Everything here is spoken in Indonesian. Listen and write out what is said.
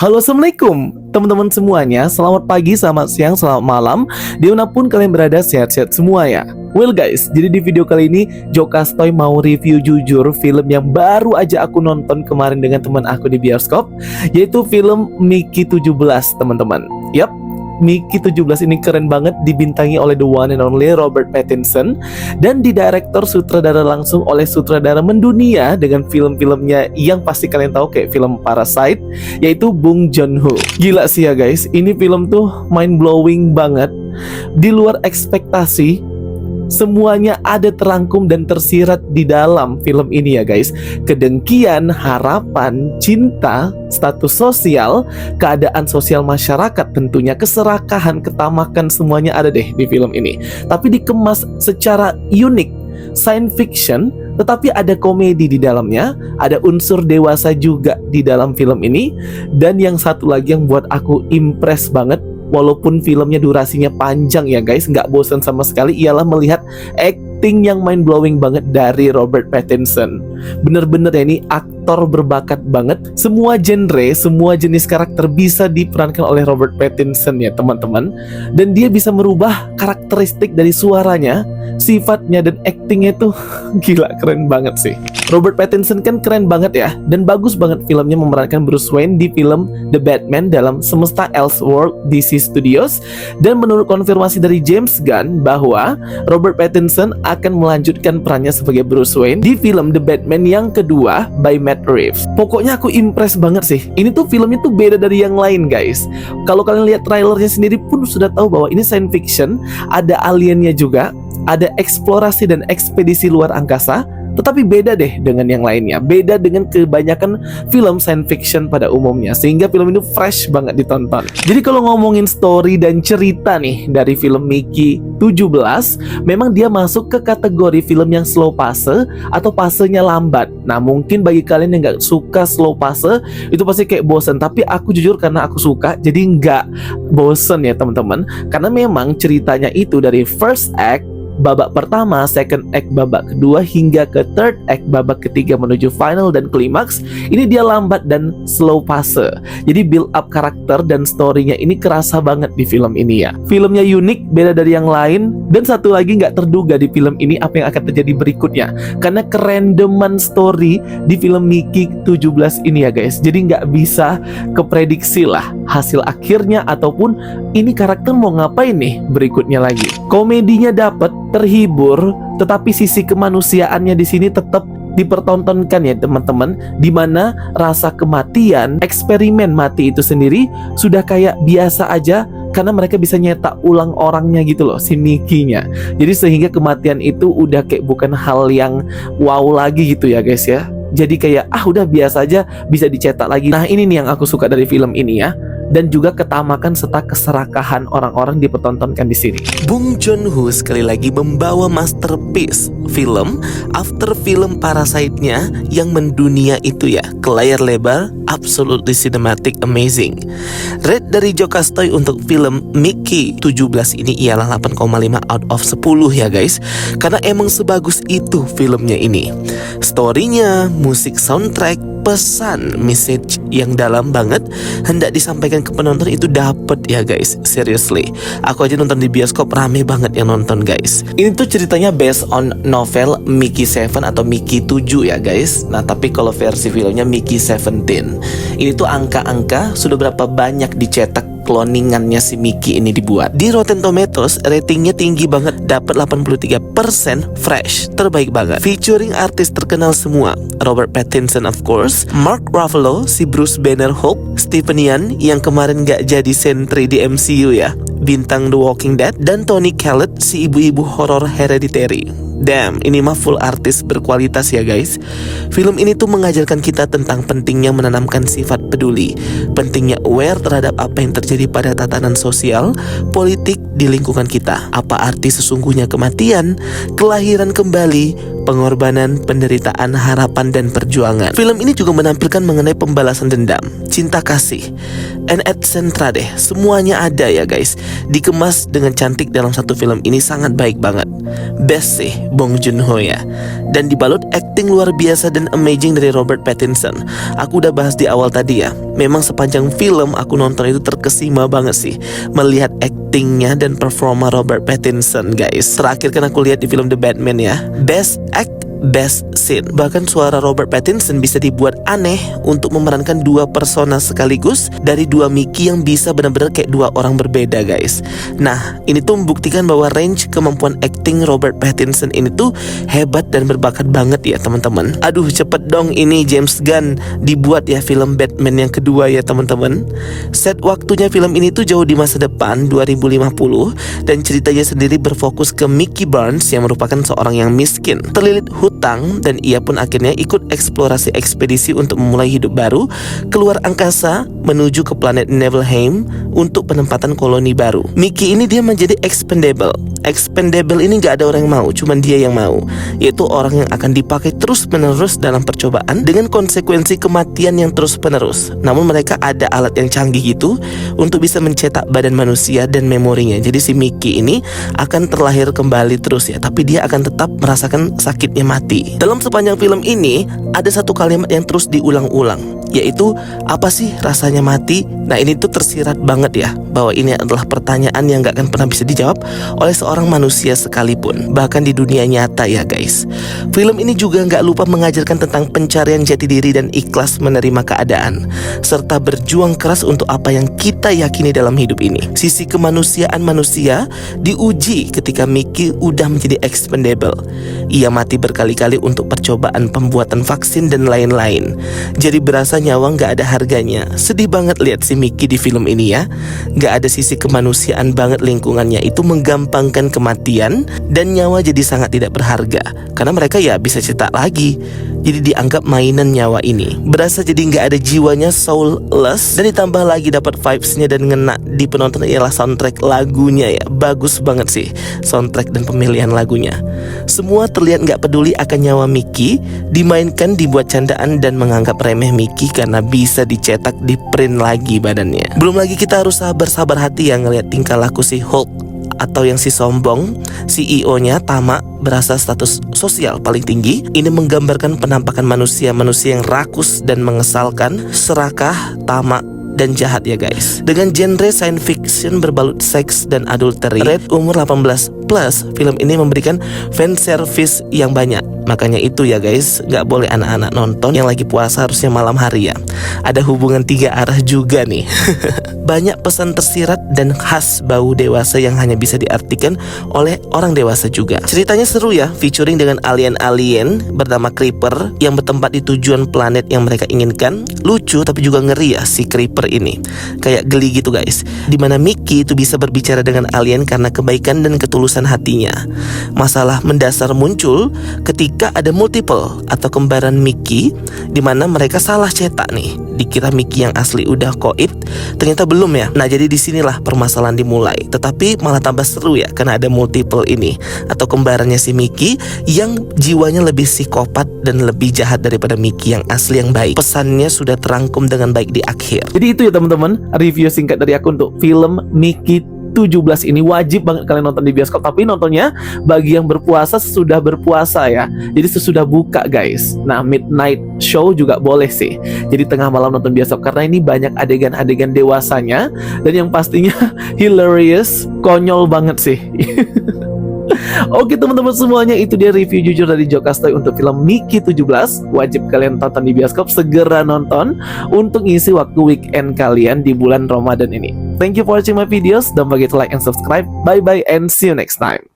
Halo, assalamualaikum teman-teman semuanya. Selamat pagi, selamat siang, selamat malam, dimanapun kalian berada, sehat-sehat semua ya. Well guys, jadi di video kali ini Jokastoy mau review jujur film yang baru aja aku nonton kemarin dengan teman aku di bioskop, yaitu film Mickey 17 teman-teman. Yap, Mickey 17 ini keren banget, dibintangi oleh the one and only Robert Pattinson dan didirektor sutradara langsung oleh sutradara mendunia dengan film-filmnya yang pasti kalian tahu kayak film Parasite, yaitu Bong Joon-ho. Gila sih ya guys, ini film tuh mind blowing banget, di luar ekspektasi. Semuanya ada terangkum dan tersirat di dalam film ini ya guys. Kedengkian, harapan, cinta, status sosial, keadaan sosial masyarakat tentunya, keserakahan, ketamakan, semuanya ada deh di film ini. Tapi dikemas secara unik, science fiction, tetapi ada komedi di dalamnya, ada unsur dewasa juga di dalam film ini. Dan yang satu lagi yang buat aku impress banget, walaupun filmnya durasinya panjang ya guys, nggak bosan sama sekali, ialah melihat acting yang mind blowing banget dari Robert Pattinson. Bener-bener ya, ini aktor berbakat banget. Semua genre, semua jenis karakter bisa diperankan oleh Robert Pattinson ya teman-teman. Dan dia bisa merubah karakteristik dari suaranya, sifatnya, dan actingnya tuh gila, keren banget sih. Robert Pattinson kan keren banget ya, dan bagus banget filmnya memerankan Bruce Wayne di film The Batman dalam Semesta Elseworld DC Studios. Dan menurut konfirmasi dari James Gunn bahwa Robert Pattinson akan melanjutkan perannya sebagai Bruce Wayne di film The Batman yang kedua by Matt Reeves. Pokoknya aku impress banget sih. Ini tuh filmnya tuh beda dari yang lain guys. Kalau kalian lihat trailernya sendiri pun sudah tahu bahwa ini science fiction, ada aliennya juga, ada eksplorasi dan ekspedisi luar angkasa. Tetapi beda deh dengan yang lainnya, beda dengan kebanyakan film science fiction pada umumnya, sehingga film ini fresh banget ditonton. Jadi kalau ngomongin story dan cerita nih dari film Mickey 17, memang dia masuk ke kategori film yang slow pace atau pasenya lambat. Nah mungkin bagi kalian yang gak suka slow pace, itu pasti kayak bosen. Tapi aku jujur karena aku suka, jadi gak bosen ya teman-teman. Karena memang ceritanya itu dari first act, babak pertama, second act babak kedua, hingga ke third act babak ketiga menuju final dan klimaks, ini dia lambat dan slow pace. Jadi build up karakter dan storynya ini kerasa banget di film ini ya. Filmnya unik, beda dari yang lain. Dan satu lagi nggak terduga di film ini apa yang akan terjadi berikutnya, karena kerandoman story di film Mickey 17 ini ya guys. Jadi nggak bisa keprediksi lah hasil akhirnya, ataupun ini karakter mau ngapain nih berikutnya lagi. Komedinya dapet, terhibur, tetapi sisi kemanusiaannya di sini tetap dipertontonkan ya teman-teman, dimana rasa kematian, eksperimen mati itu sendiri sudah kayak biasa aja, karena mereka bisa nyetak ulang orangnya gitu loh, si Mickey-nya. Jadi sehingga kematian itu udah kayak bukan hal yang wow lagi gitu ya guys ya. Jadi kayak udah biasa aja, bisa dicetak lagi. Nah ini nih yang aku suka dari film ini ya. Dan juga ketamakan serta keserakahan orang-orang dipertontonkan di sini. Bong Joon-ho sekali lagi membawa masterpiece film after film Parasite-nya yang mendunia itu ya, ke layar lebar, absolutely cinematic, amazing. Rate dari Jokastoy untuk film Mickey 17 ini ialah 8,5 out of 10 ya guys. Karena emang sebagus itu filmnya ini. Story-nya, musik, soundtrack, pesan, message yang dalam banget hendak disampaikan ke penonton itu dapet ya guys. Seriously, aku aja nonton di bioskop rame banget yang nonton guys. Ini tuh ceritanya based on novel Mickey 7 atau Mickey 7 ya guys. Nah tapi kalau versi filmnya Mickey 17. Ini tuh angka-angka sudah berapa banyak dicetak cloningannya si Mickey ini dibuat. Di Rotten Tomatoes ratingnya tinggi banget, dapat 83% fresh, terbaik banget. Featuring artis terkenal semua, Robert Pattinson of course, Mark Ruffalo si Bruce Banner Hope, Stephen Yeun yang kemarin gak jadi sentri di MCU ya, bintang The Walking Dead, dan Toni Collette si ibu-ibu horor Hereditary. Damn, ini mah full artis berkualitas ya guys. Film ini tuh mengajarkan kita tentang pentingnya menanamkan sifat peduli, pentingnya aware terhadap apa yang terjadi pada tatanan sosial, politik di lingkungan kita. Apa arti sesungguhnya kematian, kelahiran kembali, pengorbanan, penderitaan, harapan, dan perjuangan. Film ini juga menampilkan mengenai pembalasan dendam, cinta kasih, and et cetera deh. Semuanya ada ya guys, dikemas dengan cantik dalam satu film ini, sangat baik banget. Best sih Bong Joon-ho ya. Dan dibalut acting luar biasa dan amazing dari Robert Pattinson. Aku udah bahas di awal tadi ya, Memang sepanjang film aku nonton itu terkesima banget sih melihat actingnya dan performa Robert Pattinson guys. Terakhir kan aku lihat di film The Batman ya, best act, best scene. Bahkan suara Robert Pattinson bisa dibuat aneh untuk memerankan dua persona sekaligus dari dua Mickey yang bisa benar-benar kayak dua orang berbeda guys. Nah ini tuh membuktikan bahwa range kemampuan acting Robert Pattinson ini tuh hebat dan berbakat banget ya teman-teman. Aduh cepet dong ini James Gunn dibuat ya film Batman yang kedua ya teman-teman. Set waktunya film ini tuh jauh di masa depan 2050 dan ceritanya sendiri berfokus ke Mickey Barnes yang merupakan seorang yang miskin, terlilit hutang, dan ia pun akhirnya ikut eksplorasi ekspedisi untuk memulai hidup baru keluar angkasa menuju ke planet Niflheim untuk penempatan koloni baru. Mickey ini dia menjadi expendable. Expendable ini gak ada orang yang mau, cuman dia yang mau, yaitu orang yang akan dipakai terus menerus dalam percobaan dengan konsekuensi kematian yang terus menerus. Namun mereka ada alat yang canggih gitu untuk bisa mencetak badan manusia dan memorinya. Jadi si Mickey ini akan terlahir kembali terus ya, tapi dia akan tetap merasakan sakitnya mati. Dalam sepanjang film ini ada satu kalimat yang terus diulang-ulang, yaitu apa sih rasanya mati? Nah ini tuh tersirat banget ya, bahwa ini adalah pertanyaan yang gak akan pernah bisa dijawab oleh seorang manusia sekalipun, bahkan di dunia nyata ya guys. Film ini juga gak lupa mengajarkan tentang pencarian jati diri dan ikhlas menerima keadaan, serta berjuang keras untuk apa yang kita yakini dalam hidup ini. Sisi kemanusiaan manusia diuji ketika Mickey udah menjadi expendable. Ia mati berkali-kali untuk percobaan pembuatan vaksin dan lain-lain. Jadi berasa nyawa gak ada harganya. Sedih banget lihat si Mickey di film ini ya. Gak ada sisi kemanusiaan banget, lingkungannya itu menggampangkan kematian dan nyawa jadi sangat tidak berharga, karena mereka ya bisa cetak lagi. Jadi dianggap mainan nyawa ini. Berasa jadi gak ada jiwanya, soulless. Dan ditambah lagi dapat vibes-nya dan ngena di penonton ialah soundtrack lagunya ya. Bagus banget sih soundtrack dan pemilihan lagunya. Semua terlihat gak peduli akan nyawa Mickey, dimainkan, dibuat candaan dan menganggap remeh Mickey karena bisa dicetak, di print lagi badannya. Belum lagi kita harus sabar hati ya ngelihat tingkah laku si Hulk, atau yang si sombong, CEO-nya tamak, berasa status sosial paling tinggi. Ini menggambarkan penampakan manusia-manusia yang rakus dan mengesalkan, serakah, tamak, dan jahat ya guys. Dengan genre science fiction berbalut seks dan adultery, rate umur 18 plus, film ini memberikan fan service yang banyak. Makanya itu ya guys, gak boleh anak-anak nonton yang lagi puasa, harusnya malam hari ya. Ada hubungan 3 arah juga nih. Banyak pesan tersirat dan khas bau dewasa yang hanya bisa diartikan oleh orang dewasa juga. Ceritanya seru ya, featuring dengan alien-alien bernama Creeper yang bertempat di tujuan planet yang mereka inginkan. Lucu tapi juga ngeri ya si Creeper ini. Kayak geli gitu guys, dimana Mickey itu bisa berbicara dengan alien karena kebaikan dan ketulusan hatinya. Masalah mendasar muncul ketika ada multiple atau kembaran Mickey, dimana mereka salah cetak nih. Dikira Mickey yang asli udah koit, ternyata belum ya. Nah jadi disinilah permasalahan dimulai. Tetapi malah tambah seru ya, karena ada multiple ini atau kembarannya si Mickey yang jiwanya lebih psikopat dan lebih jahat daripada Mickey yang asli yang baik. Pesannya sudah terangkum dengan baik di akhir. Jadi itu ya teman-teman, review singkat dari aku untuk film Mickey 17 ini. Wajib banget kalian nonton di bioskop, tapi nontonnya bagi yang berpuasa sesudah berpuasa ya. Jadi sesudah buka guys. Nah midnight show juga boleh sih, jadi tengah malam nonton bioskop, karena ini banyak adegan-adegan dewasanya dan yang pastinya hilarious, konyol banget sih. Oke teman-teman semuanya, itu dia review jujur dari Jokastoy untuk film Mickey 17. Wajib kalian tonton di bioskop, segera nonton untuk ngisi waktu weekend kalian di bulan Ramadan ini. Thank you for watching my videos. Don't forget to like and subscribe. Bye bye and see you next time.